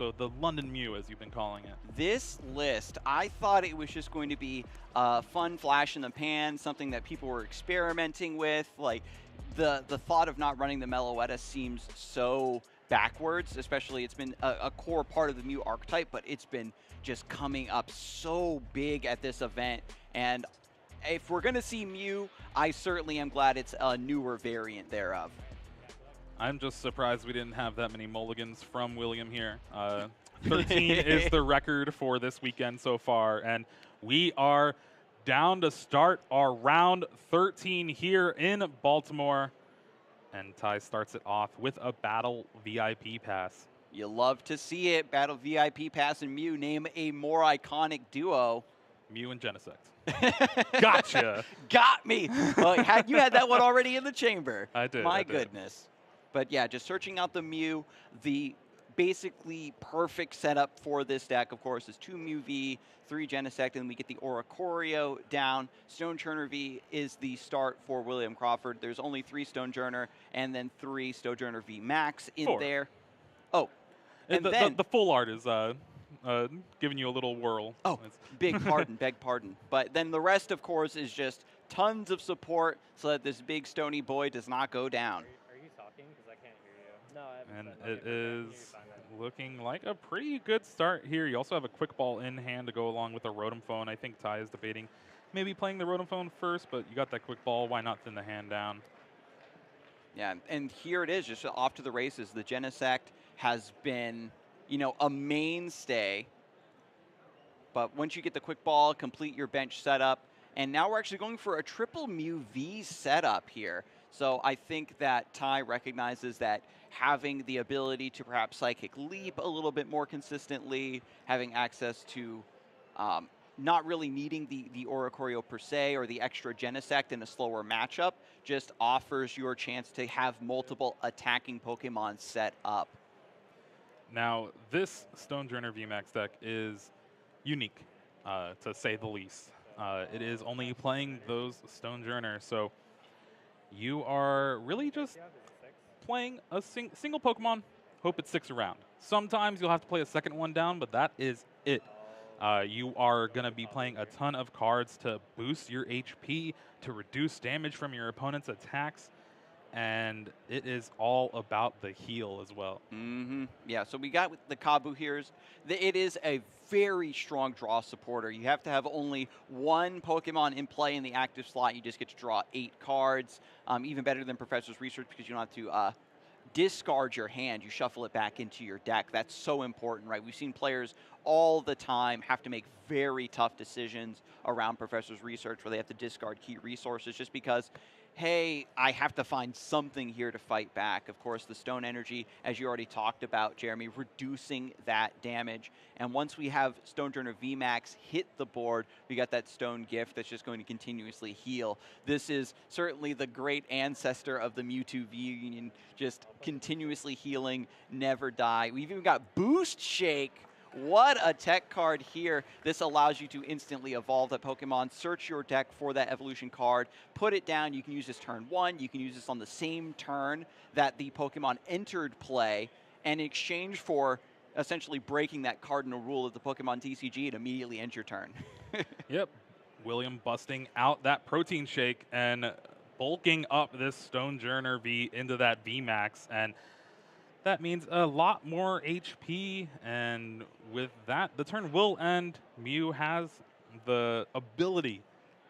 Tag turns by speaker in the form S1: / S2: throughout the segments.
S1: The London Mew, as you've been calling it.
S2: This list, I thought it was just going to be a fun flash in the pan, something that people were experimenting with. Like, the thought of not running the Meloetta seems so backwards, especially it's been a core part of the Mew archetype, but it's been just coming up so big at this event. And if we're going to see Mew, I certainly am glad it's a newer variant thereof.
S1: I'm just surprised we didn't have that many mulligans from William here. 13 is the record for this weekend so far, and we are down to start our round 13 here in Baltimore. And Ty starts it off with a Battle VIP pass.
S2: You love to see it. Battle VIP pass and Mew. Name a more iconic duo.
S1: Mew and Genesect. Gotcha.
S2: Got me. Well, you had that one already in the chamber.
S1: I did.
S2: My goodness. But yeah, just searching out the Mew, the basically perfect setup for this deck, of course, is 2 Mew V, 3 Genesect, and we get the Oricorio down. Stone Churner V is the start for William Crawford. There's only 3 Stone Churner and then 3 Stone Churner V Max in 4 there. Oh, and then
S1: the full art is giving you a little whirl.
S2: Oh, beg pardon. But then the rest, of course, is just tons of support so that this big stony boy does not go down.
S3: No, I haven't.
S1: And it is looking like a pretty good start here. You also have a quick ball in hand to go along with a Rotom Phone. I think Ty is debating maybe playing the Rotom Phone first, but you got that quick ball. Why not thin the hand down?
S2: Yeah, and here it is, just off to the races. The Genesect has been, a mainstay. But once you get the quick ball, complete your bench setup. And now we're actually going for a triple Mew V setup here. So I think that Ty recognizes that having the ability to perhaps Psychic Leap a little bit more consistently, having access to not really needing the Oricorio per se or the extra Genesect in a slower matchup, just offers your chance to have multiple attacking Pokemon set up.
S1: Now, this Stone Journer VMAX deck is unique, to say the least. It is only playing those Stone Journer, so you are really just playing a single Pokemon, hope it sticks around. Sometimes you'll have to play a second one down, but that is it. You are going to be playing a ton of cards to boost your HP, to reduce damage from your opponent's attacks, and it is all about the heal as well.
S2: Yeah, so we got with the Kabu here. It is a very strong draw supporter. You have to have only 1 Pokemon in play in the active slot. You just get to draw 8 cards. Even better than Professor's Research because you don't have to discard your hand. You shuffle it back into your deck. That's so important, right? We've seen players all the time have to make very tough decisions around Professor's Research where they have to discard key resources just because, hey, I have to find something here to fight back. Of course, the Stone Energy, as you already talked about, Jeremy, reducing that damage. And once we have Stone Journer VMAX hit the board, we got that Stone Gift that's just going to continuously heal. This is certainly the great ancestor of the Mewtwo V Union, just continuously healing, never die. We've even got Boost Shake. What a tech card here. This allows you to instantly evolve that Pokemon, search your deck for that evolution card, put it down. You can use this turn 1. You can use this on the same turn that the Pokemon entered play, and in exchange for essentially breaking that cardinal rule of the Pokemon TCG, it immediately ends your turn.
S1: Yep. William busting out that protein shake and bulking up this Stone Journer V into that VMAX, and that means a lot more HP, and with that, the turn will end. Mew has the ability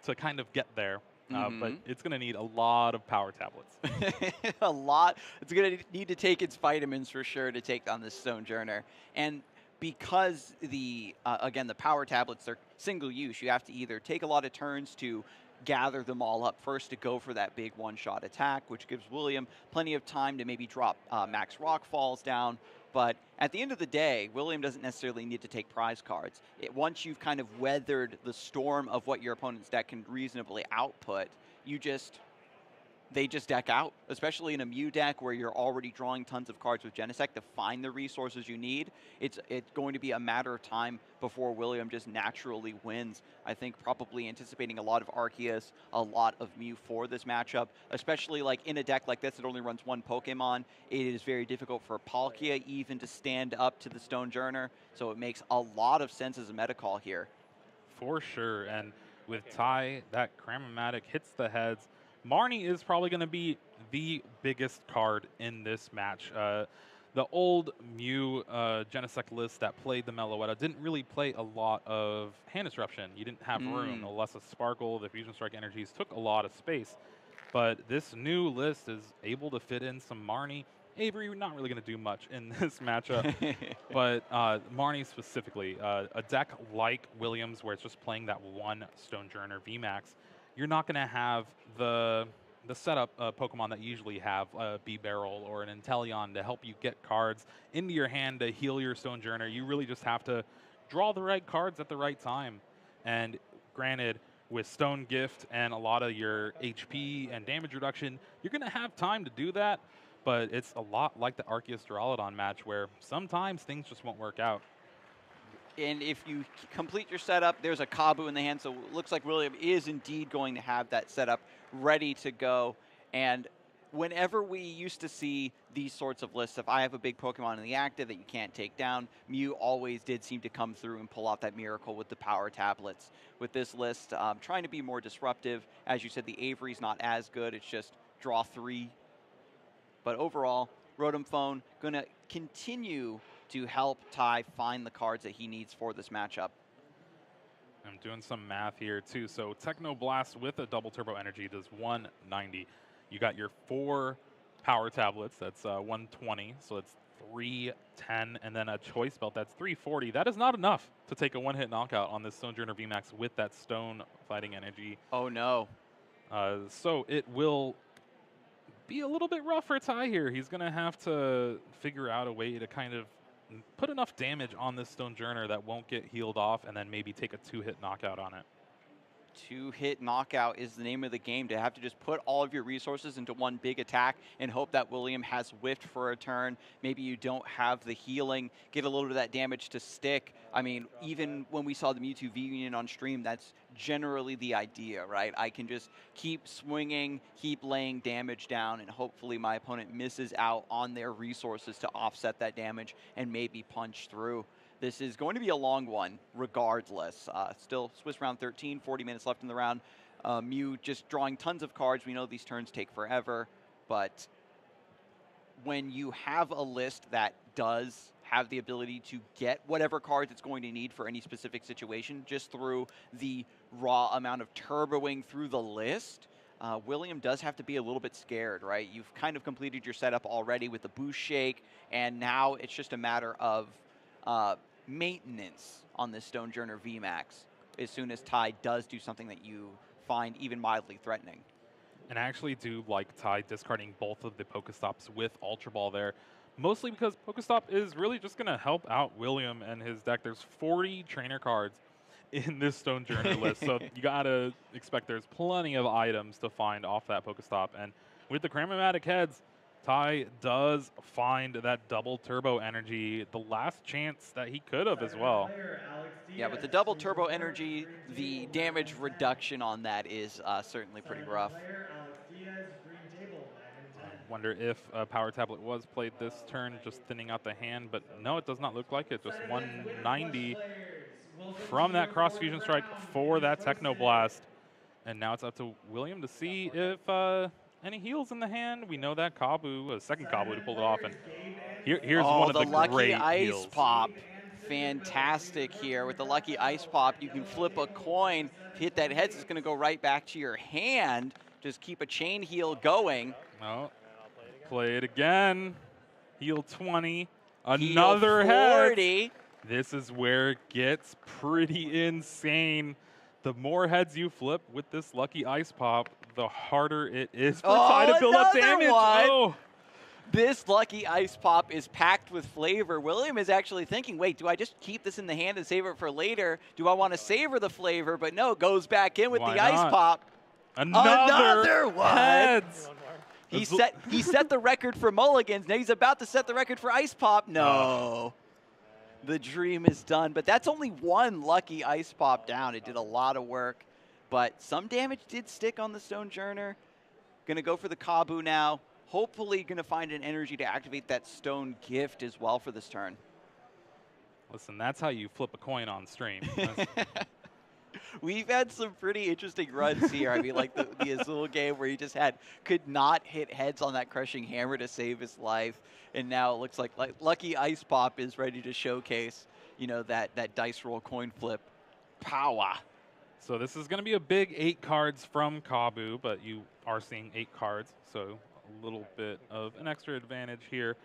S1: to kind of get there, but it's going to need a lot of power tablets.
S2: A lot. It's going to need to take its vitamins for sure to take on this Stone Journer. And because again, the power tablets are single use, you have to either take a lot of turns to gather them all up first to go for that big one-shot attack, which gives William plenty of time to maybe drop Max Rock Falls down. But at the end of the day, William doesn't necessarily need to take prize cards. Once you've kind of weathered the storm of what your opponent's deck can reasonably output, you just they just deck out, especially in a Mew deck where you're already drawing tons of cards with Genesect to find the resources you need. It's going to be a matter of time before William just naturally wins. I think probably anticipating a lot of Arceus, a lot of Mew for this matchup, especially like in a deck like this that only runs one Pokemon. It is very difficult for Pellecchia even to stand up to the Stonejourner, so it makes a lot of sense as a meta call here.
S1: For sure, and with Ty, that Cram-O-Matic hits the heads. Marnie is probably going to be the biggest card in this match. The old Mew Genesect list that played the Meloetta didn't really play a lot of hand disruption. You didn't have room. The Lesser Sparkle, the Fusion Strike energies took a lot of space. But this new list is able to fit in some Marnie. Avery, not really going to do much in this matchup. But Marnie specifically, a deck like Williams where it's just playing that one Stonejourner VMAX, you're not going to have the setup Pokemon that you usually have, B-Barrel or an Inteleon, to help you get cards into your hand to heal your Stonejourner. You really just have to draw the right cards at the right time. And granted, with Stone Gift and a lot of your HP and damage reduction, you're going to have time to do that. But it's a lot like the Arceus Duraludon match where sometimes things just won't work out.
S2: And if you complete your setup, there's a Kabu in the hand, so it looks like William is indeed going to have that setup ready to go. And whenever we used to see these sorts of lists, if I have a big Pokemon in the active that you can't take down, Mew always did seem to come through and pull out that miracle with the power tablets. With this list, trying to be more disruptive. As you said, the Avery's not as good. It's just draw 3. But overall, Rotom Phone going to continue to help Ty find the cards that he needs for this matchup.
S1: I'm doing some math here too. So Techno Blast with a double turbo energy does 190. You got your 4 power tablets, that's 120. So it's 310, and then a choice belt, that's 340. That is not enough to take a one-hit knockout on this Stonejourner VMAX with that stone fighting energy.
S2: Oh no.
S1: So it will be a little bit rough for Ty here. He's going to have to figure out a way to kind of put enough damage on this Stonejourner that won't get healed off, and then maybe take a 2-hit knockout on it.
S2: 2-hit knockout is the name of the game, to have to just put all of your resources into one big attack and hope that William has whiffed for a turn. Maybe you don't have the healing, get a little bit of that damage to stick. I mean, even when we saw the Mewtwo V-Union on stream, that's generally the idea, right? I can just keep swinging, keep laying damage down, and hopefully my opponent misses out on their resources to offset that damage and maybe punch through. This is going to be a long one, regardless. Still Swiss round 13, 40 minutes left in the round. Mew just drawing tons of cards. We know these turns take forever, but when you have a list that does have the ability to get whatever cards it's going to need for any specific situation, just through the raw amount of turboing through the list, William does have to be a little bit scared, right? You've kind of completed your setup already with the boost shake, and now it's just a matter of maintenance on this Stonejourner VMAX as soon as Ty does do something that you find even mildly threatening.
S1: And I actually do like Ty discarding both of the Pokestops with Ultra Ball there, mostly because Pokestop is really just going to help out William and his deck. There's 40 trainer cards in this Stonejourner list, so you got to expect there's plenty of items to find off that Pokestop. And with the Cram-O-Matic heads, Ty does find that double turbo energy, the last chance that he could have as well.
S2: Yeah, with the double turbo energy, the damage reduction on that is certainly pretty rough.
S1: I wonder if a power tablet was played this turn, just thinning out the hand, but no, it does not look like it. Just 190 from that cross fusion strike for that Techno Blast. And now it's up to William to see if any heals in the hand. We know that Kabu, a second Kabu to pull it off. And here's one of the
S2: lucky
S1: great
S2: ice
S1: heals.
S2: pop. Fantastic here. With the lucky ice pop, you can flip a coin, hit that heads, it's going to go right back to your hand. Just keep a chain heal going.
S1: No, play it again. Heal 20. Another
S2: heal 40.
S1: head. This is where it gets pretty insane. The more heads you flip with this lucky ice pop, the harder it is for Ty to build up damage. Oh.
S2: This lucky ice pop is packed with flavor. William is actually thinking, wait, do I just keep this in the hand and save it for later? Do I want to savor the flavor? But no, goes back in with the ice pop. Another one.
S1: Heads.
S3: One more.
S2: He set the record for mulligans. Now he's about to set the record for ice pop. No. The dream is done, but that's only one lucky ice pop down. It did a lot of work, but some damage did stick on the Stonejourner. Gonna go for the Kabu now. Hopefully gonna find an energy to activate that Stone Gift as well for this turn.
S1: Listen, that's how you flip a coin on stream.
S2: We've had some pretty interesting runs here. I mean, like the Azul game where he just could not hit heads on that crushing hammer to save his life. And now it looks like Lucky Ice Pop is ready to showcase, you know, that dice roll coin flip power.
S1: So this is going to be a big 8 cards from Kabu, but you are seeing 8 cards, so a little bit of an extra advantage here.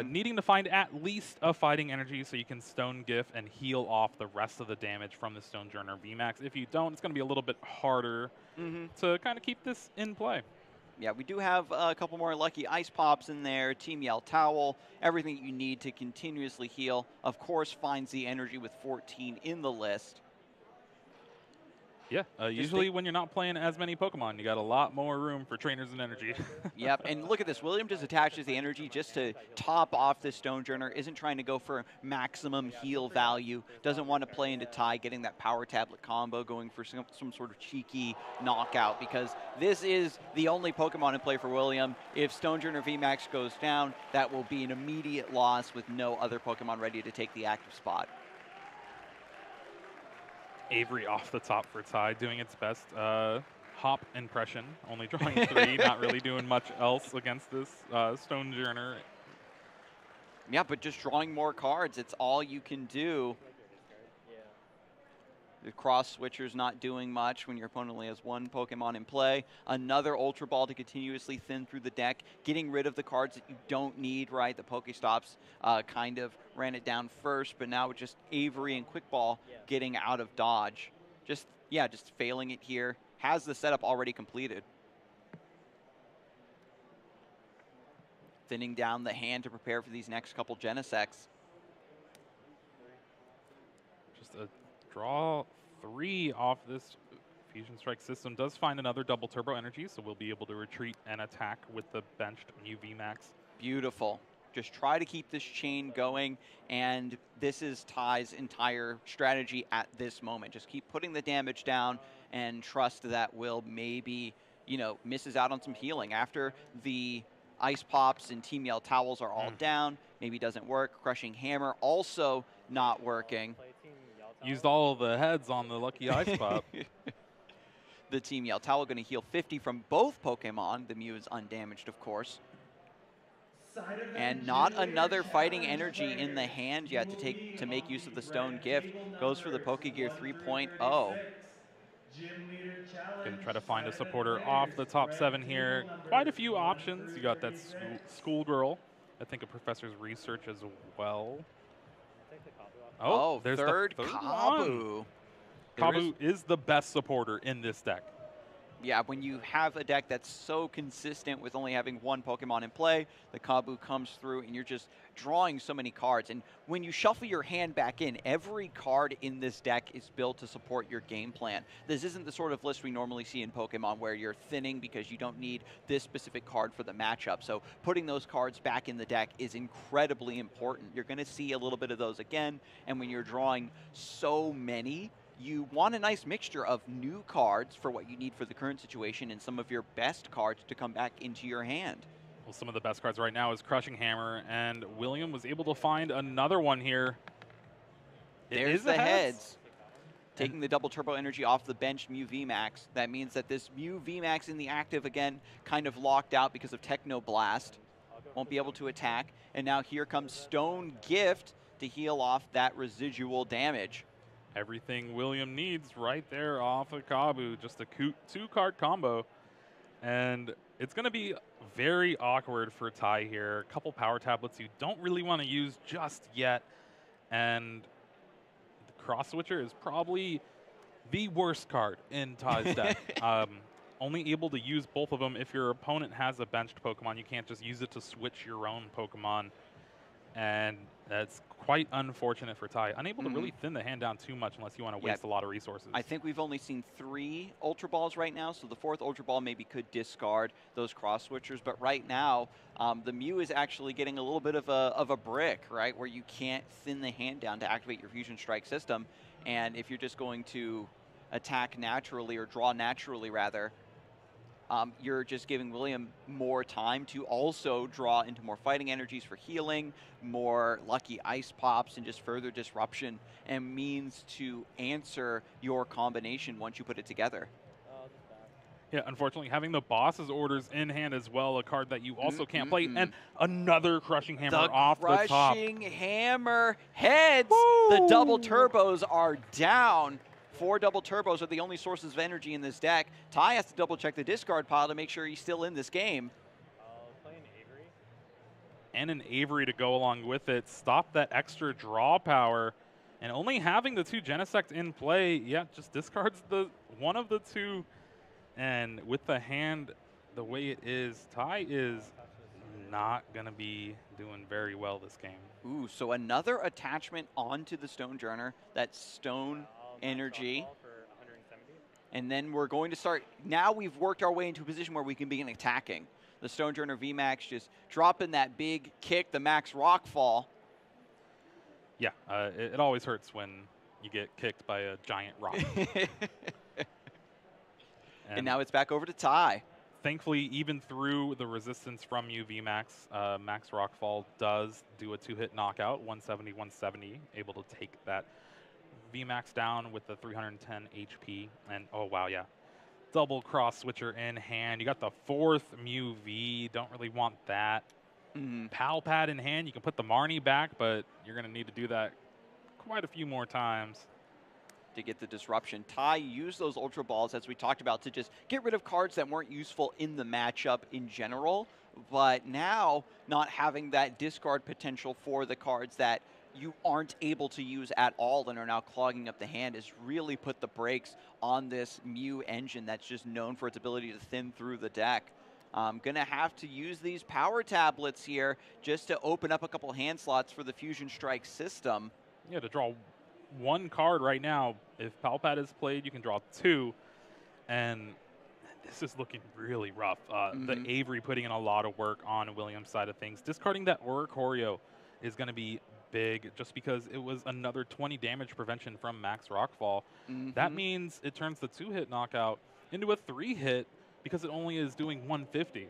S1: Needing to find at least a fighting energy so you can Stone Gift and heal off the rest of the damage from the Stonejourner VMAX. If you don't, it's going to be a little bit harder to kind of keep this in play.
S2: Yeah, we do have a couple more Lucky Ice Pops in there, Team Yell Towel, everything you need to continuously heal. Of course, finds the energy with 14 in the list.
S1: Yeah, usually when you're not playing as many Pokemon, you got a lot more room for trainers and energy.
S2: Yep, and look at this. William just attaches the energy just to top off this Stonejourner, isn't trying to go for maximum heal value, doesn't want to play into Ty, getting that Power Tablet combo, going for some sort of cheeky knockout, because this is the only Pokemon in play for William. If Stonejourner VMAX goes down, that will be an immediate loss with no other Pokemon ready to take the active spot.
S1: Avery off the top for Ty, doing its best. Hop impression, only drawing 3, not really doing much else against this Stonejourner.
S2: Yeah, but just drawing more cards, it's all you can do. The cross switcher's not doing much when your opponent only has one Pokemon in play. Another Ultra Ball to continuously thin through the deck, getting rid of the cards that you don't need, right? The Pokestops kind of ran it down first, but now with just Avery and Quick Ball getting out of dodge. Just failing it here. Has the setup already completed. Thinning down the hand to prepare for these next couple Genesects.
S1: Just a draw 3 off this Fusion Strike system. Does find another double turbo energy, so we'll be able to retreat and attack with the benched Mew VMAX.
S2: Beautiful. Just try to keep this chain going, and this is Ty's entire strategy at this moment. Just keep putting the damage down and trust that Will maybe, you know, misses out on some healing. After the Ice Pops and Team Yell Towels are all down, maybe doesn't work. Crushing Hammer also not working.
S1: Used all of the heads on the Lucky Ice Pop.
S2: The Team Yell Towel going to heal 50 from both Pokemon. The Mew is undamaged, of course. And not another fighting energy in the hand yet to make use of the Stone Gift. Goes for the Pokegear 3.0.
S1: Gonna try to find a supporter off the top 7 here. Quite a few options. You got that Schoolgirl. I think a Professor's Research as well.
S2: Oh,
S1: there's
S2: third
S1: the third
S2: Kabu.
S1: one. Kabu is the best supporter in this deck.
S2: Yeah, when you have a deck that's so consistent with only having one Pokemon in play, the Kabu comes through and you're just drawing so many cards. And when you shuffle your hand back in, every card in this deck is built to support your game plan. This isn't the sort of list we normally see in Pokemon where you're thinning because you don't need this specific card for the matchup. So putting those cards back in the deck is incredibly important. You're going to see a little bit of those again. And when you're drawing so many, you want a nice mixture of new cards for what you need for the current situation and some of your best cards to come back into your hand.
S1: Well, some of the best cards right now is Crushing Hammer, and William was able to find another one here.
S2: There's the heads. Taking the double turbo energy off the bench Mew VMAX. That means that this Mew VMAX in the active again kind of locked out because of Techno Blast. Won't be able to attack. And now here comes Stone Gift to heal off that residual damage.
S1: Everything William needs right there off of Kabu. Just a 2-card combo. And it's going to be very awkward for Ty here. A couple Power Tablets you don't really want to use just yet. And the Cross Switcher is probably the worst card in Ty's deck. Only able to use both of them if your opponent has a benched Pokemon. You can't just use it to switch your own Pokemon. And that's quite unfortunate for Ty. Unable to really thin the hand down too much unless you want to waste a lot of resources.
S2: I think we've only seen 3 Ultra Balls right now, so the 4th Ultra Ball maybe could discard those cross switchers. But right now, the Mew is actually getting a little bit of a brick, right, where you can't thin the hand down to activate your Fusion Strike system. And if you're just going to attack naturally, or draw naturally rather, you're just giving William more time to also draw into more fighting energies for healing, more lucky ice pops, and just further disruption and means to answer your combination once you put it together.
S1: Yeah, unfortunately, having the boss's orders in hand as well, a card that you also can't play, and another Crushing Hammer off the top.
S2: Crushing Hammer heads.
S1: Woo!
S2: The double turbos are down. 4 double turbos are the only sources of energy in this deck. Ty has to double check the discard pile to make sure he's still in this game.
S3: Playing Avery.
S1: And an Avery to go along with it. Stop that extra draw power. And only having the 2 Genesect in play, yeah, just discards the one of the 2. And with the hand the way it is, Ty is not going to be doing very well this game.
S2: Ooh, so another attachment onto the Stonejourner. That stone energy. And then we're going to start, now we've worked our way into a position where we can begin attacking. The Stonejourner VMAX just dropping that big kick, the max rock fall.
S1: Yeah, it always hurts when you get kicked by a giant rock.
S2: And now it's back over to Ty.
S1: Thankfully, even through the resistance from you, VMAX, Max Rockfall does do a 2-hit knockout, 170, 170, able to take that VMAX down with the 310 HP. And oh wow, yeah, double cross switcher in hand. You got the 4th Mew V, don't really want that. Pal Pad in hand, you can put the Marnie back, but you're gonna need to do that quite a few more times
S2: to get the disruption. Ty used those Ultra Balls, as we talked about, to just get rid of cards that weren't useful in the matchup in general, but now not having that discard potential for the cards that you aren't able to use at all and are now clogging up the hand has really put the brakes on this Mew engine that's just known for its ability to thin through the deck. Gonna have to use these power tablets here just to open up a couple hand slots for the Fusion Strike system.
S1: Yeah, to draw 1 card right now. If Palpad is played, you can draw 2. And this is looking really rough. The Avery putting in a lot of work on Williams' side of things. Discarding that Aura Choreo is going to be big just because it was another 20 damage prevention from Max Rockfall. That means it turns the 2-hit knockout into a 3-hit because it only is doing 150.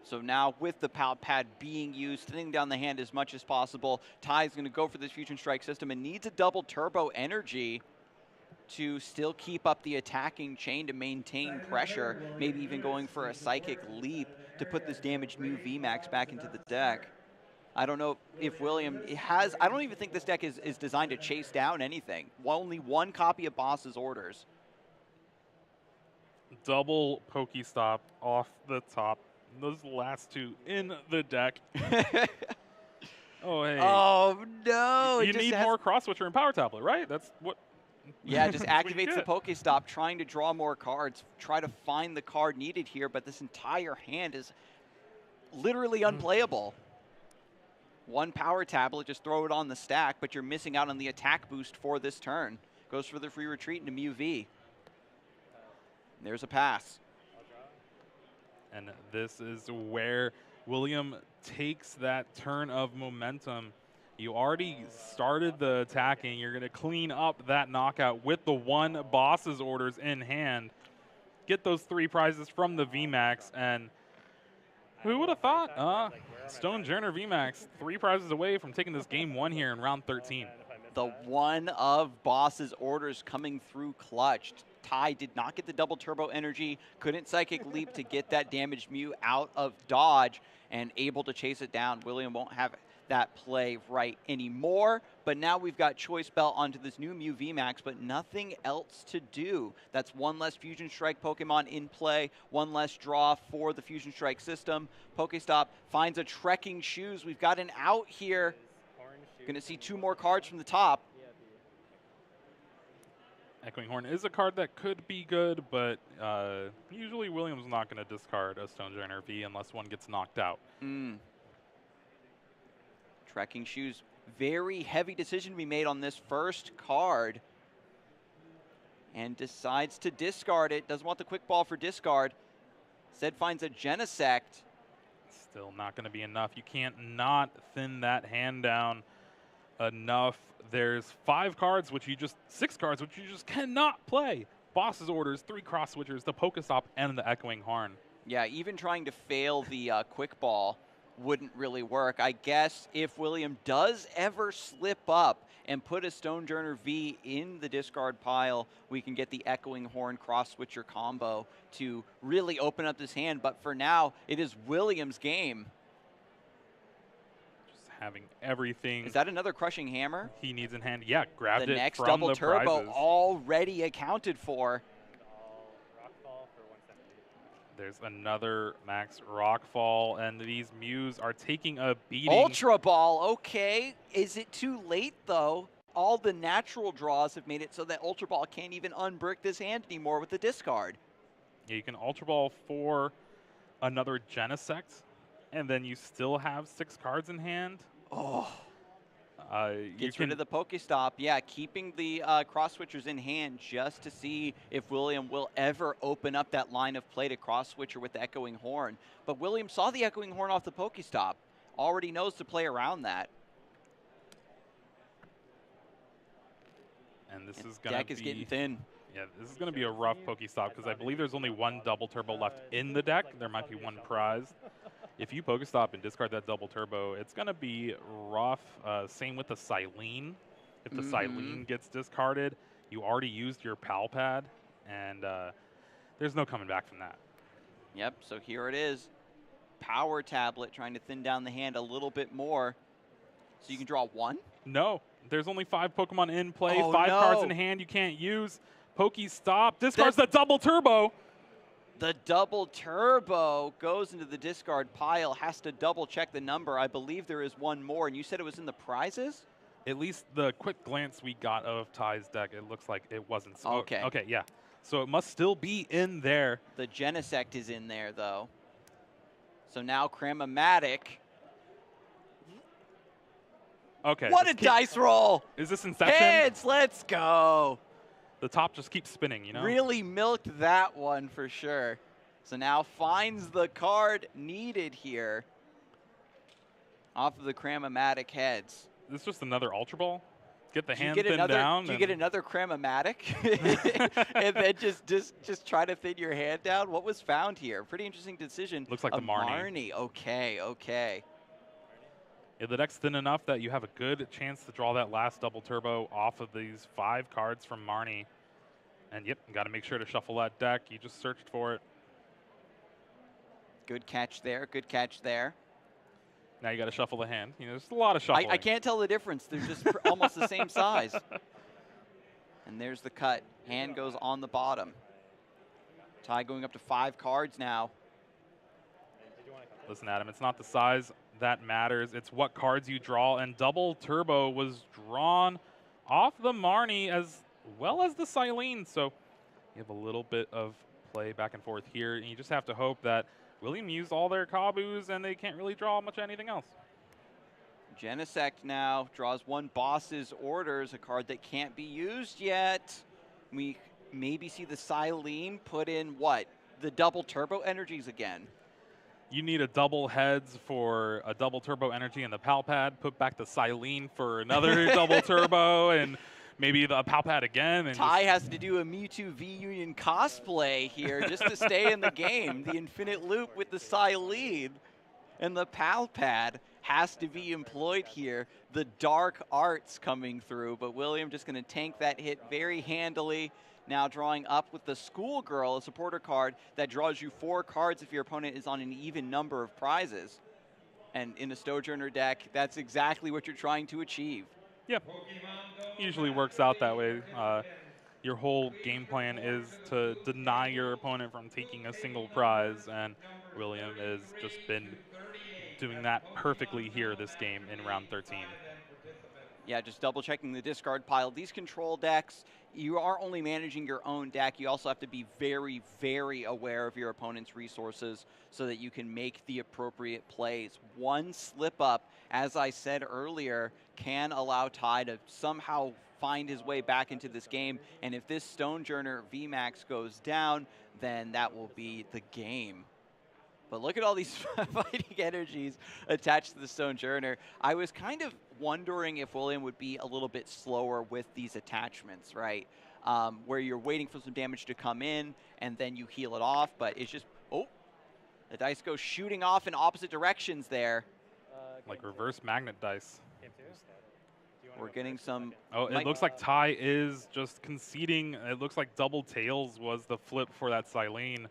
S2: So now with the Pal Pad being used, thinning down the hand as much as possible, Ty's going to go for this Fusion Strike system and needs a double turbo energy to still keep up the attacking chain to maintain pressure, maybe even going for a Psychic Leap to put this damaged Mew VMAX back into the deck. I don't know if William has, I don't even think this deck is designed to chase down anything. Only 1 copy of Boss's Orders.
S1: Double Pokestop off the top. Those last 2 in the deck. Oh, hey.
S2: Oh, no.
S1: You need more Cross Switcher and Power Tablet, right? That's what.
S2: Yeah, just activates the Pokestop, trying to draw more cards, try to find the card needed here, but this entire hand is literally unplayable. 1 Power Tablet, just throw it on the stack, but you're missing out on the attack boost for this turn. Goes for the free retreat into Mew V. There's a pass.
S1: And this is where William takes that turn of momentum. You already started the attacking. You're going to clean up that knockout with the 1 Boss's Orders in hand. Get those 3 prizes from the VMAX. And who would have thought? Stonejourner VMAX, 3 prizes away from taking this game 1 here in round 13.
S2: The 1 of Boss's Orders coming through clutch. Ty did not get the double turbo energy, couldn't Psychic Leap to get that damaged Mew out of dodge, and able to chase it down. William won't have that play right anymore, but now we've got Choice Belt onto this new Mew VMAX, but nothing else to do. That's 1 less Fusion Strike Pokemon in play, 1 less draw for the Fusion Strike system. Pokestop finds a Trekking Shoes. We've got an out here. Going to see 2 more cards from the top.
S1: Echoing Horn is a card that could be good, but usually William's not going to discard a Stonejourner V unless one gets knocked out.
S2: Trekking shoes, very heavy decision to be made on this first card. And decides to discard it. Doesn't want the quick ball for discard. Instead finds a Genesect.
S1: Still not going to be enough. You can't not thin that hand down enough. There's 5 cards, which you just 6 cards, which you just cannot play. Boss's Orders, 3 cross switchers, the Pokestop, and the Echoing Horn.
S2: Yeah, even trying to fail the quick ball wouldn't really work. I guess if William does ever slip up and put a Stonejourner V in the discard pile, we can get the Echoing Horn cross switcher combo to really open up this hand. But for now, it is William's game.
S1: Just having everything.
S2: Is that another Crushing Hammer?
S1: He needs in hand. Yeah, grabbed
S2: The
S1: it
S2: next
S1: from
S2: double
S1: the
S2: turbo
S1: prizes.
S2: already accounted for.
S3: Rockfall for 170.
S1: There's another Max Rockfall, and these Mews are taking a beating.
S2: Ultra Ball, okay. Is it too late, though? All the natural draws have made it so that Ultra Ball can't even unbrick this hand anymore with the discard.
S1: Yeah, you can Ultra Ball for another Genesect, and then you still have 6 cards in hand.
S2: Oh,
S1: You
S2: gets
S1: can
S2: rid of the Pokestop. Yeah, keeping the cross switchers in hand just to see if William will ever open up that line of play to cross switcher with the Echoing Horn. But William saw the Echoing Horn off the Pokestop. Already knows to play around that.
S1: and this
S2: And
S1: is going to
S2: deck
S1: be
S2: is getting thin.
S1: Yeah, this is going to be a rough Pokestop because I believe there's only 1 double turbo left in the deck. There might be 1 prize. If you Pokestop and discard that double turbo, it's going to be rough. Same with the Silene. If the Silene gets discarded, you already used your Pal Pad, and there's no coming back from that.
S2: Yep, so here it is. Power Tablet trying to thin down the hand a little bit more. So you can draw 1?
S1: No, there's only 5 Pokemon in play,
S2: Oh,
S1: 5 cards in
S2: no.
S1: hand you can't use. Pokestop discards the double turbo.
S2: The double turbo goes into the discard pile, has to double check the number. I believe there is 1 more, and you said it was in the prizes?
S1: At least the quick glance we got of Ty's deck, it looks like it wasn't.
S2: Okay.
S1: Okay, yeah. So it must still be in there.
S2: The Genesect is in there, though. So now Cram-O-Matic.
S1: Okay.
S2: What a
S1: just
S2: dice roll!
S1: Is this Inception?
S2: Heads, let's go!
S1: The top just keeps spinning, you know?
S2: Really milked that one for sure. So now finds the card needed here off of the Cram-O-Matic heads.
S1: This is just another Ultra Ball? Get the
S2: Do you
S1: hand
S2: get
S1: thinned
S2: another?
S1: down?
S2: Do you get
S1: and-
S2: another Cram-O-Matic, and then just try to thin your hand down? What was found here? Pretty interesting decision.
S1: Looks like the
S2: A
S1: Marnie.
S2: Okay.
S1: Yeah, the deck's thin enough that you have a good chance to draw that last double turbo off of these 5 cards from Marnie. And yep, you got to make sure to shuffle that deck. You just searched for it.
S2: Good catch there. Good catch there.
S1: Now you got to shuffle the hand. You know, there's a lot of shuffling.
S2: I can't tell the difference. They're just almost the same size. And there's the cut. Hand goes on the bottom. Ty going up to 5 cards now.
S3: Did you want to come?
S1: Listen, Adam, it's not the size that matters. It's what cards you draw. And double turbo was drawn off the Marnie as well as the Silene. So you have a little bit of play back and forth here. And you just have to hope that William used all their Kabus and they can't really draw much anything else.
S2: Genesect now draws 1 Boss's Orders, a card that can't be used yet. We maybe see the Silene put in what? The double turbo energies again.
S1: You need a double heads for a double turbo energy and the Pal Pad. Put back the Silene for another double turbo and maybe the Pal Pad again. And
S2: Ty has to do a Mewtwo V-Union cosplay here just to stay in the game. The infinite loop with the Silene and the Pal Pad has to be employed here. The dark arts coming through, but William just going to tank that hit very handily. Now drawing up with the Schoolgirl, a supporter card that draws you 4 cards if your opponent is on an even number of prizes. And in a Stonejourner deck, that's exactly what you're trying to achieve.
S1: yeah, usually works out that way. Your whole game plan is to deny your opponent from taking a single prize, and William has just been doing that perfectly here this game in round 13.
S2: Yeah, just double checking the discard pile. These control decks, you are only managing your own deck. You also have to be very, very aware of your opponent's resources so that you can make the appropriate plays. One slip up, as I said earlier, can allow Ty to somehow find his way back into this game. And if this Stonejourner VMAX goes down, then that will be the game. But look at all these fighting energies attached to the Stonejourner. I was kind of wondering if William would be a little bit slower with these attachments, right? Where you're waiting for some damage to come in, and then you heal it off, but it's just, oh, the dice go shooting off in opposite directions there.
S1: Like reverse magnet dice.
S3: Game two? Do you wanna
S2: We're
S3: go
S2: getting
S3: first or
S2: some...
S3: second?
S1: Oh, it
S2: Mike-
S1: looks like Ty is just conceding. It looks like double tails was the flip for that Silene.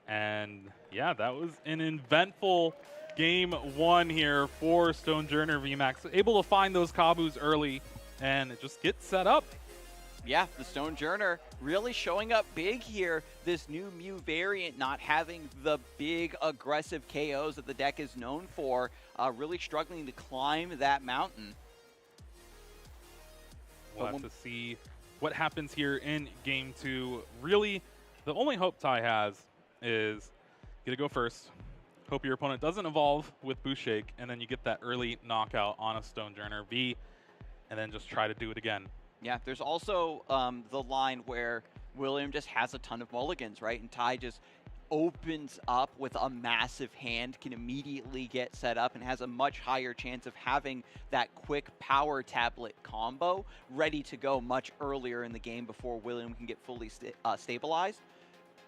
S1: And yeah, that was an eventful game one here for Stonejourner VMAX. Able to find those Kabus early and just get set up.
S2: Yeah, the Stonejourner really showing up big here. This new Mew variant not having the big aggressive KOs that the deck is known for, really struggling to climb that mountain.
S1: We'll
S2: But
S1: have to see what happens here in game two. Really, the only hope Ty has is get to go first. Hope your opponent doesn't evolve with Boost Shake, and then you get that early knockout on a Stonejourner V, and then just try to do it again.
S2: Yeah, there's also the line where William just has a ton of mulligans, right? And Ty just opens up with a massive hand, can immediately get set up, and has a much higher chance of having that quick power tablet combo ready to go much earlier in the game before William can get fully stabilized.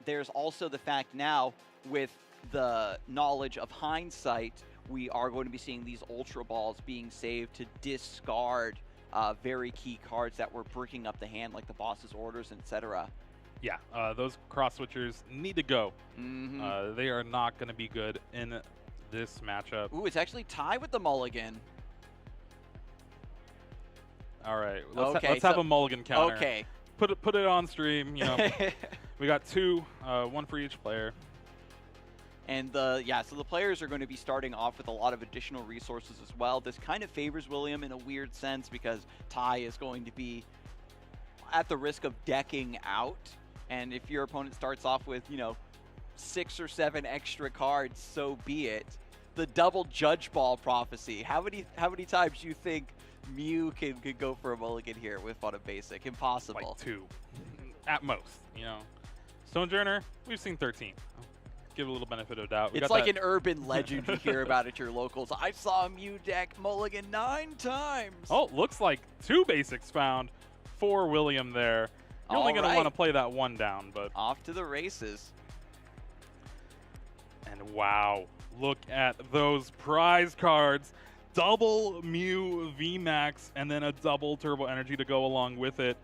S2: There's also the fact now, with the knowledge of hindsight, we are going to be seeing these Ultra Balls being saved to discard very key cards that were breaking up the hand, like the boss's orders, etc.
S1: Yeah, those cross switchers need to go.
S2: Mm-hmm.
S1: They are not going to be good in this matchup.
S2: Ooh, it's actually Ty with the mulligan.
S1: All right,
S2: Okay,
S1: let's have a mulligan counter.
S2: Okay.
S1: Put it on stream. You know, we got two, one for each player.
S2: And so the players are going to be starting off with a lot of additional resources as well. This kind of favors William in a weird sense because Ty is going to be at the risk of decking out. And if your opponent starts off with, 6 or 7 extra cards, so be it. The double Judge Ball prophecy. How many times do you think Mew could go for a mulligan here with Fun of Basic? Impossible.
S1: Like 2, at most. Stonejourner, we've seen 13. Give a little benefit of doubt.
S2: It's like an urban legend you hear about at your locals. I saw a Mew deck mulligan 9 times.
S1: Oh, looks like 2 basics found for William there. You're only going to want to play that one down, but
S2: off to the races.
S1: And wow, look at those prize cards. Double Mew VMAX and then a double Turbo Energy to go along with it.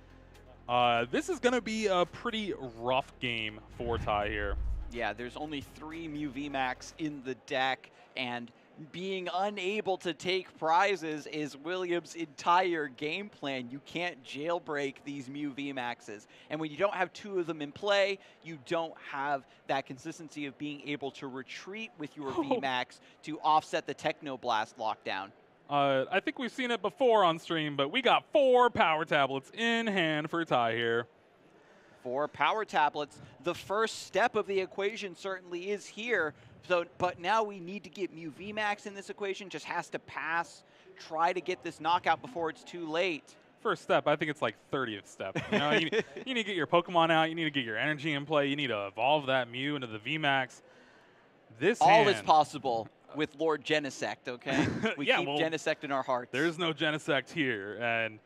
S1: This is going to be a pretty rough game for Ty here.
S2: Yeah, there's only 3 Mew VMAX in the deck, and being unable to take prizes is William's entire game plan. You can't jailbreak these Mew VMAXs. And when you don't have 2 of them in play, you don't have that consistency of being able to retreat with your VMAX to offset the Technoblast lockdown.
S1: I think we've seen it before on stream, but we got 4 power tablets in hand for Ty here.
S2: 4 power tablets. The first step of the equation certainly is here. But now we need to get Mew VMAX in this equation. Just has to pass. Try to get this knockout before it's too late.
S1: First step, I think it's like 30th step. You need to get your Pokemon out. You need to get your energy in play. You need to evolve that Mew into the VMAX.
S2: All is possible with Lord Genesect, okay? We
S1: yeah,
S2: keep Genesect in our hearts.
S1: There's no Genesect here. And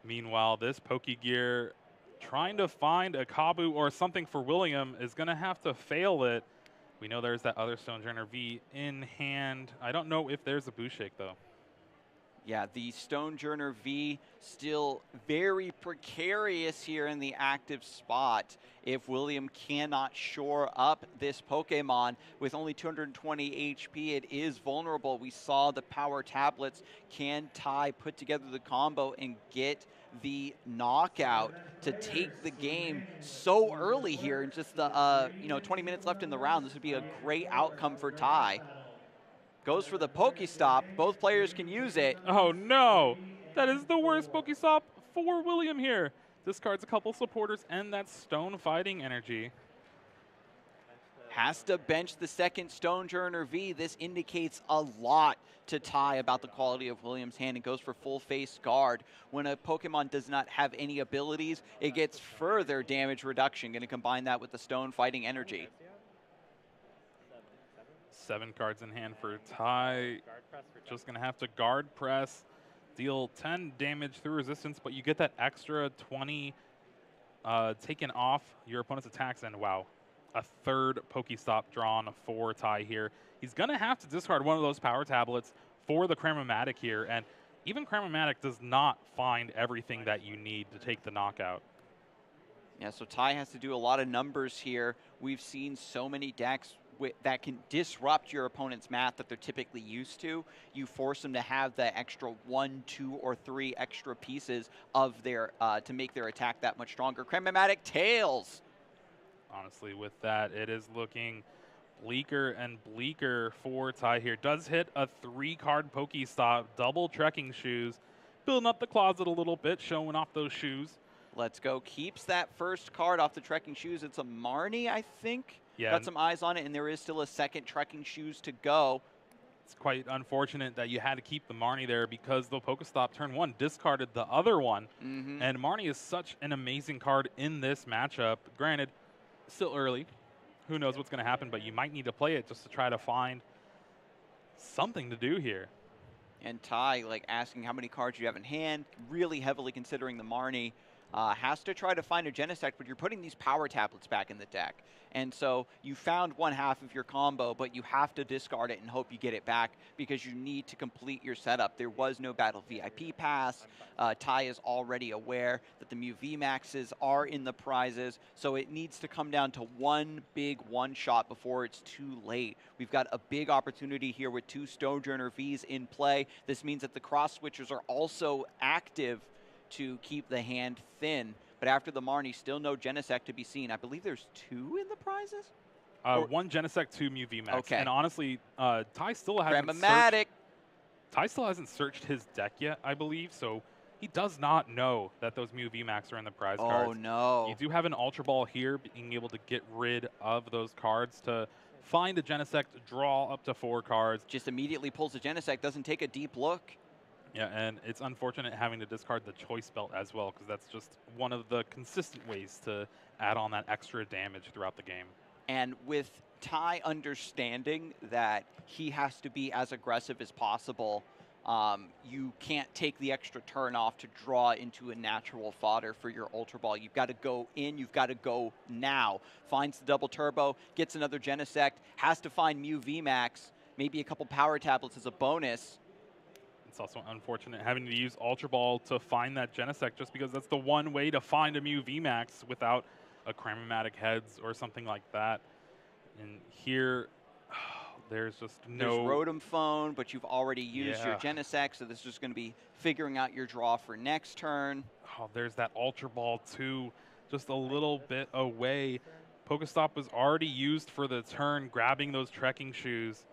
S1: meanwhile, this Pokegear trying to find a Kabu or something for William is going to have to fail it. We know there's that other Stonejourner V in hand. I don't know if there's a Boost Shake, though.
S2: Yeah, the Stonejourner V still very precarious here in the active spot. If William cannot shore up this Pokemon with only 220 HP, it is vulnerable. We saw the power tablets. Can Ty put together the combo and get the knockout to take the game so early here in just the 20 minutes left in the round? This would be a great outcome for Ty. Goes for the Pokestop. Both players can use it.
S1: Oh no! That is the worst Pokestop for William here. Discards a couple supporters and that stone fighting energy.
S2: Has to bench the second Stonejourner V. This indicates a lot to Ty about the quality of William's hand and goes for full face guard. When a Pokemon does not have any abilities, it gets further damage reduction. Going to combine that with the stone fighting energy.
S1: 7 cards in hand for Ty. Just going to have to guard press, deal 10 damage through resistance, but you get that extra 20 taken off your opponent's attacks, and wow, a third Pokestop drawn for Ty here. He's going to have to discard one of those power tablets for the Cramomatic here, and even Cramomatic does not find everything that you need to take the knockout.
S2: Yeah, so Ty has to do a lot of numbers here. We've seen so many decks that can disrupt your opponent's math that they're typically used to. You force them to have the extra 1, 2, or 3 extra pieces of their to make their attack that much stronger. Cramomatic tails.
S1: Honestly, with that, it is looking bleaker and bleaker for Ty here. Does hit a 3-card Pokestop, double trekking shoes, building up the closet a little bit, showing off those shoes.
S2: Let's go. Keeps that first card off the trekking shoes. It's a Marnie, I think.
S1: Yeah.
S2: Got some eyes on it, and there is still a second trekking shoes to go.
S1: It's quite unfortunate that you had to keep the Marnie there because the Pokestop turn 1 discarded the other one. And Marnie is such an amazing card in this matchup. Granted, still early. Who knows what's going to happen, but you might need to play it just to try to find something to do here.
S2: And Ty, like, asking how many cards you have in hand, really heavily considering the Marnie. Has to try to find a Genesect, but you're putting these power tablets back in the deck. And so you found one half of your combo, but you have to discard it and hope you get it back because you need to complete your setup. There was no Battle VIP pass. Ty is already aware that the Mew VMAXs are in the prizes, so it needs to come down to one big one-shot before it's too late. We've got a big opportunity here with 2 Stonejourner Vs in play. This means that the cross-switchers are also active to keep the hand thin. But after the Marnie, still no Genesect to be seen. I believe there's 2 in the prizes?
S1: 1 Genesect, 2 Mew VMAX.
S2: Okay.
S1: And honestly, Ty still hasn't searched his deck yet, I believe, so he does not know that those Mew VMAX are in the prize cards.
S2: Oh, no.
S1: You do have an Ultra Ball here, being able to get rid of those cards to find a Genesect, draw up to 4 cards.
S2: Just immediately pulls the Genesect, doesn't take a deep look.
S1: Yeah, and it's unfortunate having to discard the Choice Belt as well, because that's just one of the consistent ways to add on that extra damage throughout the game.
S2: And with Ty understanding that he has to be as aggressive as possible, you can't take the extra turn off to draw into a natural fodder for your Ultra Ball. You've got to go in, you've got to go now. Finds the double turbo, gets another Genesect, has to find Mew VMAX, maybe a couple power tablets as a bonus.
S1: It's also unfortunate having to use Ultra Ball to find that Genesect, just because that's the one way to find a Mew VMAX without a Cramomatic Heads or something like that. And here, there's just no...
S2: There's Rotom Phone, but you've already used your Genesect, so this is just going to be figuring out your draw for next turn.
S1: Oh, there's that Ultra Ball too, just a little bit away. Pokestop was already used for the turn, grabbing those trekking shoes,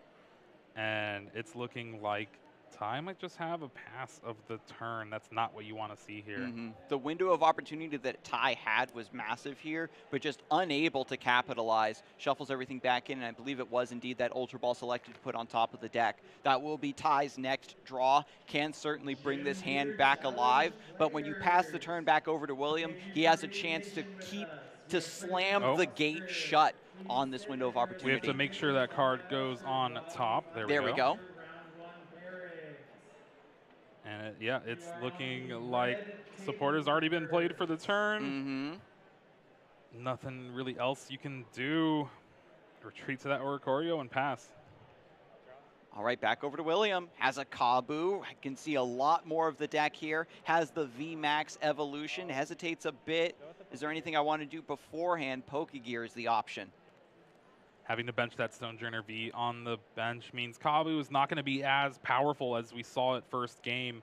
S1: and it's looking like Ty might just have a pass of the turn. That's not what you want to see here.
S2: The window of opportunity that Ty had was massive here, but just unable to capitalize. Shuffles everything back in, and I believe it was indeed that Ultra Ball selected to put on top of the deck. That will be Ty's next draw. Can certainly bring this hand back alive, but when you pass the turn back over to William, he has a chance to slam the gate shut on this window of opportunity.
S1: We have to make sure that card goes on top. There we go. And yeah, it's looking like supporter's already been played for the turn. Nothing really else you can do. Retreat to that Oricorio and pass.
S2: All right, back over to William. Has a Kabu. I can see a lot more of the deck here. Has the VMAX evolution. Hesitates a bit. Is there anything I want to do beforehand? Pokegear is the option.
S1: Having to bench that Stonejourner V on the bench means Kabu is not going to be as powerful as we saw at first game,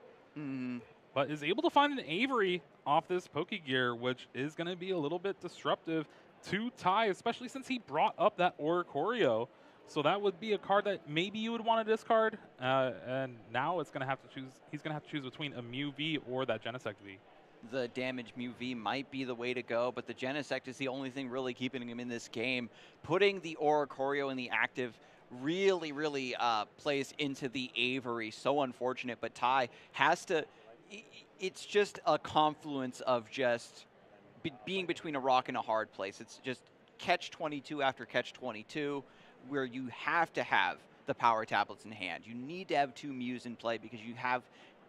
S1: but is able to find an Avery off this Pokegear, which is going to be a little bit disruptive to Ty, especially since he brought up that Oricorio So that would be a card that maybe you would want to discard, and now it's going to have to choose. He's going to have to choose between a Mew V or that Genesect V.
S2: The damage Mew V might be the way to go, but the Genesect is the only thing really keeping him in this game. Putting the Oricorio in the active really, really plays into the Avery. So unfortunate, but Ty has to. It's just a confluence of just being between a rock and a hard place. It's just catch 22 after catch 22, where you have to have the power tablets in hand. You need to have two Mews in play because you have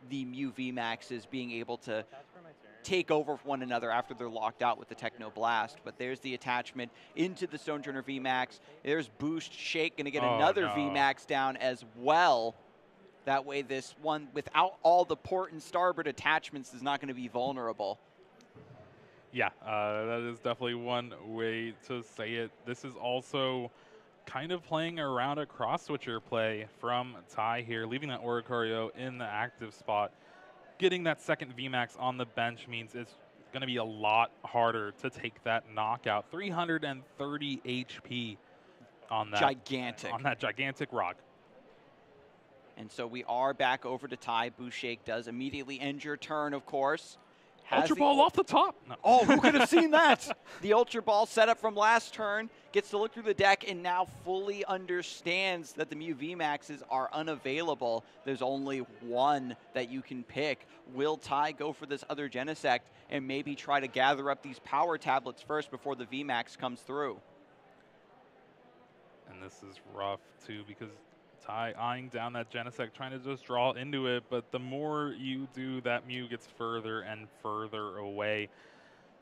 S2: the Mew VMAXs being able to take over one another after they're locked out with the Techno Blast. But there's the attachment into the Stonejourner VMAX. There's Boost Shake, going to get another VMAX down as well. That way this one, without all the port and starboard attachments, is not going to be vulnerable.
S1: Yeah, that is definitely one way to say it. This is also kind of playing around a cross-switcher play from Ty here, leaving that Oricorio in the active spot. Getting that second VMAX on the bench means it's going to be a lot harder to take that knockout. 330 HP on that gigantic rock.
S2: And so we are back over to Ty. Boost Shake does immediately end your turn, of course.
S1: Ultra Ball off the top.
S2: No. Oh, who could have seen that? The Ultra Ball set up from last turn, gets to look through the deck, and now fully understands that the Mew VMAXs are unavailable. There's only one that you can pick. Will Ty go for this other Genesect and maybe try to gather up these power tablets first before the VMAX comes through?
S1: And this is rough, too, because Ty eyeing down that Genesect, trying to just draw into it, but the more you do, that Mew gets further and further away.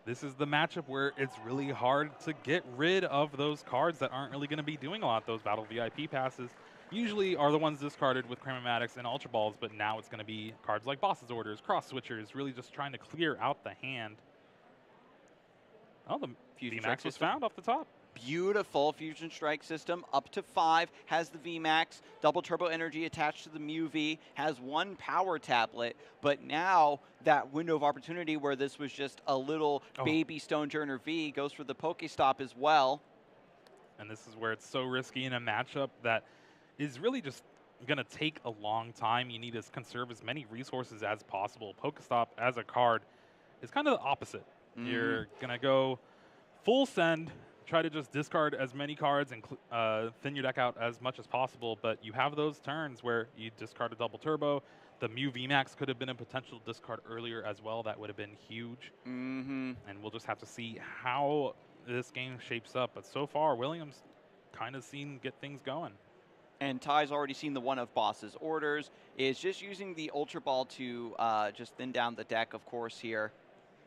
S1: This is the matchup where it's really hard to get rid of those cards that aren't really going to be doing a lot. Those Battle VIP passes usually are the ones discarded with Cramomatics and Ultra Balls, but now it's going to be cards like Boss's Orders, Cross Switchers, really just trying to clear out the hand. Oh, the VMAX was found off the top.
S2: Beautiful Fusion Strike system, up to 5, has the VMAX, double turbo energy attached to the Mew V, has one power tablet, but now that window of opportunity where this was just a little baby Stonejourner V goes for the Pokestop as well.
S1: And this is where it's so risky in a matchup that is really just going to take a long time. You need to conserve as many resources as possible. Pokestop as a card is kind of the opposite. You're going to go full send, try to just discard as many cards and thin your deck out as much as possible, but you have those turns where you discard a double turbo. The Mew VMAX could have been a potential discard earlier as well. That would have been huge. And we'll just have to see how this game shapes up. But so far, Williams kind of seen get things going.
S2: And Ty's already seen the one of Boss's Orders, is just using the Ultra Ball to just thin down the deck, of course, here.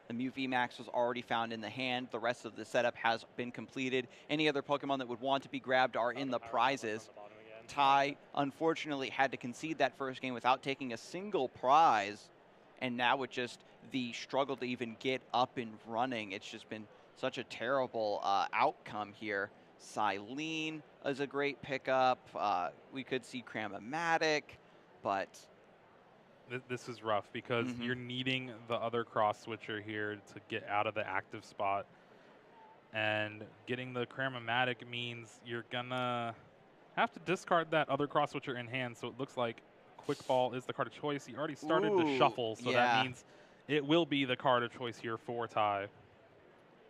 S2: The Mew VMAX was already found in the hand. The rest of the setup has been completed. Any other Pokemon that would want to be grabbed are in the prizes. Ty, unfortunately, had to concede that first game without taking a single prize. And now with just the struggle to even get up and running, it's just been such a terrible outcome here. Silene is a great pickup. We could see Cramomatic, but
S1: this is rough because you're needing the other cross switcher here to get out of the active spot. And getting the Cramomatic means you're going to have to discard that other cross switcher in hand. So it looks like Quick Ball is the card of choice. He already started to shuffle, so that means it will be the card of choice here for Ty.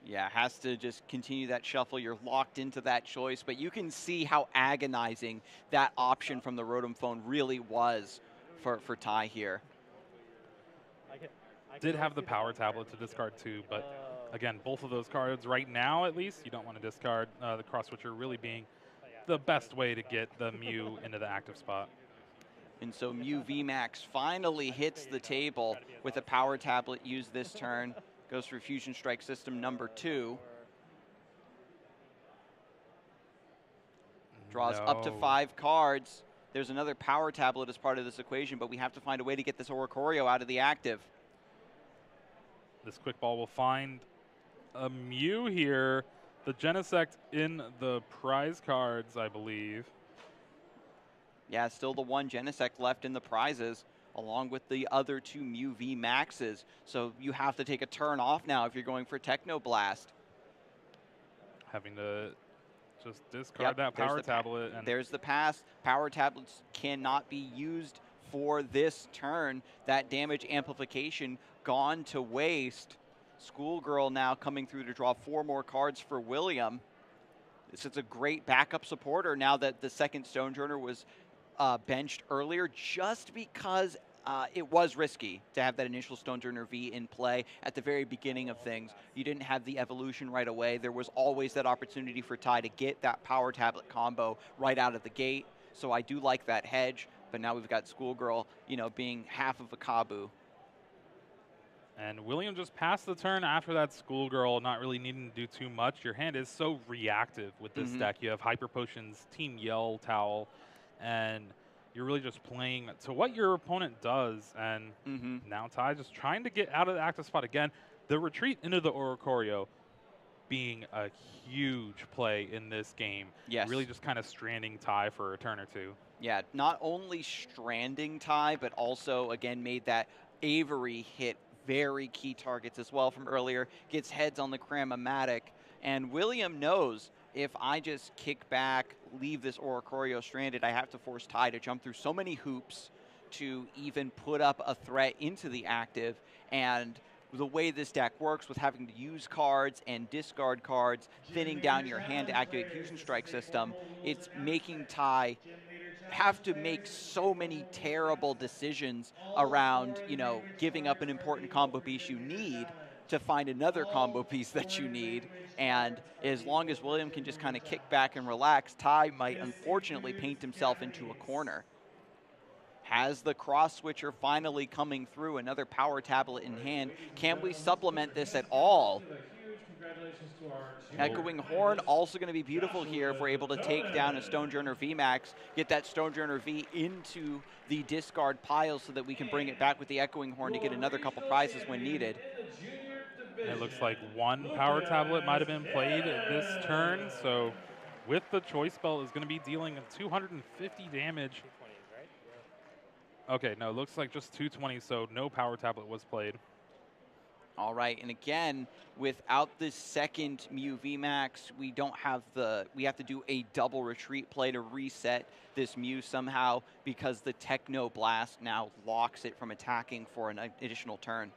S2: Yeah, has to just continue that shuffle. You're locked into that choice, but you can see how agonizing that option from the Rotom Phone really was for Ty here.
S1: Did have the power tablet to discard too, but again, both of those cards right now, at least, you don't want to discard. The cross switcher really being the best way to get the Mew into the active spot.
S2: And so Mew VMAX finally hits the table with a power tablet used this turn. Goes for Fusion Strike system number 2. Draws up to 5 cards. There's another power tablet as part of this equation, but we have to find a way to get this Oricorio out of the active.
S1: This Quick Ball will find a Mew here. The Genesect in the prize cards, I believe.
S2: Yeah, still the one Genesect left in the prizes, along with the other 2 Mew VMAXs. So you have to take a turn off now if you're going for Techno Blast.
S1: Having to Just discard that
S2: there's
S1: power
S2: the
S1: tablet. And
S2: there's the pass. Power tablets cannot be used for this turn. That damage amplification gone to waste. Schoolgirl now coming through to draw 4 more cards for William. This is a great backup supporter now that the second Stonejourner was benched earlier, just because it was risky to have that initial Stonejourner V in play at the very beginning of things. You didn't have the evolution right away. There was always that opportunity for Ty to get that power tablet combo right out of the gate. So I do like that hedge, but now we've got Schoolgirl, being half of a Kabu.
S1: And William just passed the turn after that Schoolgirl, not really needing to do too much. Your hand is so reactive with this deck. You have Hyper Potions, Team Yell, Towel, and you're really just playing to what your opponent does. And now Ty just trying to get out of the active spot again. The retreat into the Oricorio being a huge play in this game.
S2: Yes.
S1: Really just kind of stranding Ty for a turn or two.
S2: Yeah, not only stranding Ty, but also, again, made that Avery hit very key targets as well from earlier. Gets heads on the Cram-O-Matic. And William knows, if I just kick back, leave this Oricorio stranded, I have to force Ty to jump through so many hoops to even put up a threat into the active. And the way this deck works with having to use cards and discard cards, thinning down your hand to activate Fusion Strike system, it's making Ty have to make so many terrible decisions around, giving up an important combo piece you need to find another combo piece that you need. And as long as William can just kind of kick back and relax, Ty might unfortunately paint himself into a corner. Has the cross switcher finally coming through, another power tablet in hand. Can we supplement this at all? Echoing Horn also going to be beautiful here if we're able to take down a Stonejourner VMAX, get that Stonejourner V into the discard pile so that we can bring it back with the Echoing Horn to get another couple prizes when needed.
S1: It looks like one power tablet might have been played this turn, so with the choice belt is going to be dealing 250 damage. Okay, no, it looks like just 220, so no power tablet was played.
S2: All right, and again, without the second Mew VMAX, we have to do a double retreat play to reset this Mew somehow, because the Techno Blast now locks it from attacking for an additional turn.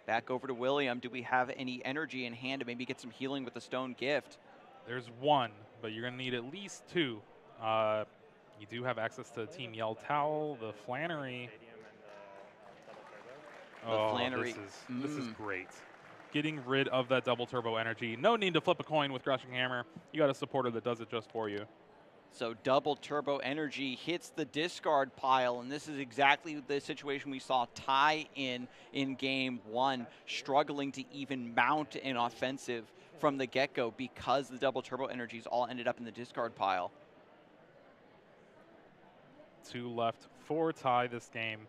S2: Back over to William. Do we have any energy in hand to maybe get some healing with the Stone Gift?
S1: There's one, but you're going to need at least 2. You do have access to Team Yell Towel, the Flannery.
S2: Flannery.
S1: This is great. Getting rid of that double turbo energy. No need to flip a coin with Crushing Hammer. You got a supporter that does it just for you.
S2: So double turbo energy hits the discard pile, and this is exactly the situation we saw Ty in game 1, struggling to even mount an offensive from the get-go because the double turbo energies all ended up in the discard pile.
S1: 2 left for Ty this game.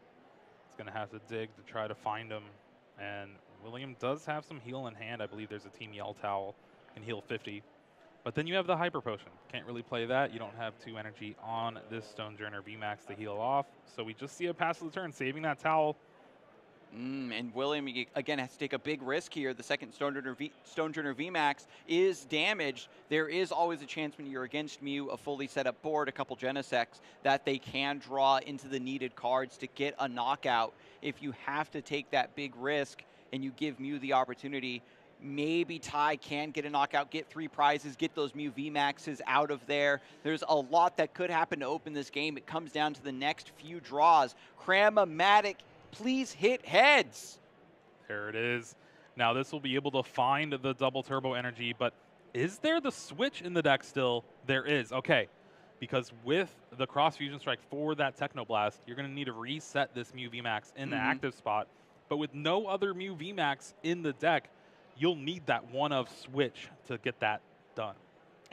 S1: He's going to have to dig to try to find him. And William does have some heal in hand. I believe there's a Team Yell Towel. Can heal 50. But then you have the Hyper Potion. Can't really play that. You don't have 2 energy on this Stonejourner VMAX to heal off. So we just see a pass of the turn, saving that Towel.
S2: And William, again, has to take a big risk here. The second Stonejourner VMAX is damaged. There is always a chance when you're against Mew, a fully set up board, a couple Genesects, that they can draw into the needed cards to get a knockout. If you have to take that big risk and you give Mew the opportunity, maybe Ty can get a knockout, get 3 prizes, get those Mew VMAXs out of there. There's a lot that could happen to open this game. It comes down to the next few draws. Cram-O-Matic, please hit heads.
S1: There it is. Now this will be able to find the double turbo energy, but is there the switch in the deck still? There is, okay. Because with the cross fusion strike for that Technoblast, you're gonna need to reset this Mew VMAX in the active spot. But with no other Mew VMAX in the deck, you'll need that one-of switch to get that done.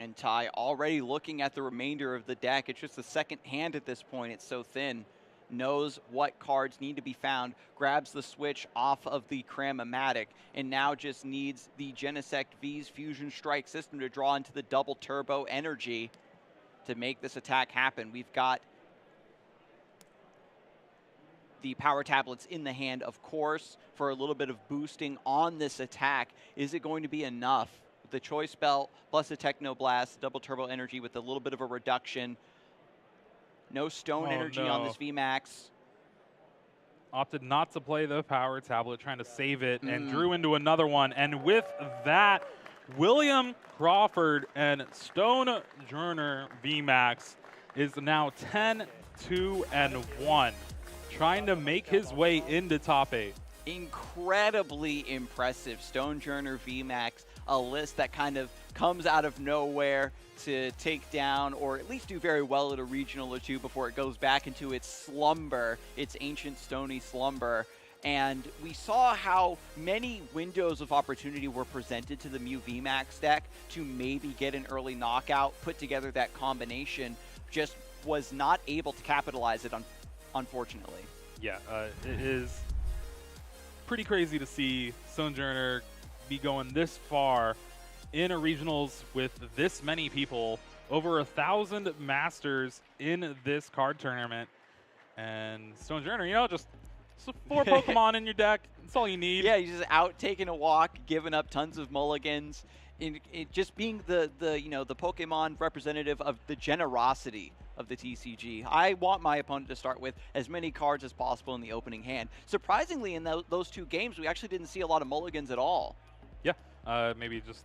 S2: And Ty already looking at the remainder of the deck. It's just the second hand at this point. It's so thin. Knows what cards need to be found, grabs the switch off of the Cram-O-Matic, and now just needs the Genesect V's Fusion Strike system to draw into the double turbo energy to make this attack happen. We've got the power tablets in the hand, of course, for a little bit of boosting on this attack. Is it going to be enough? the Choice Belt plus the Techno Blast, double turbo energy with a little bit of a reduction. No stone energy on this VMAX.
S1: Opted not to play the power tablet, trying to save it, and drew into another one. And with that, William Crawford and Stone Journer VMAX is now 10-2-1, trying to make his way into top 8.
S2: Incredibly impressive. Stone Journer VMAX, a list that kind of comes out of nowhere to take down or at least do very well at a regional or two before it goes back into its slumber, its ancient stony slumber. And we saw how many windows of opportunity were presented to the Mew VMAX deck to maybe get an early knockout, put together that combination, just was not able to capitalize it, unfortunately.
S1: Yeah, it is pretty crazy to see Stone Journer be going this far in a regionals with this many people, over 1,000 masters in this card tournament. And Stone Journer, you know, just 4 Pokemon in your deck. That's all you need.
S2: Yeah, he's just out taking a walk, giving up tons of mulligans, in just being the Pokemon representative of the generosity of the TCG. I want my opponent to start with as many cards as possible in the opening hand. Surprisingly, in those 2 games, we actually didn't see a lot of mulligans at all.
S1: Yeah, maybe just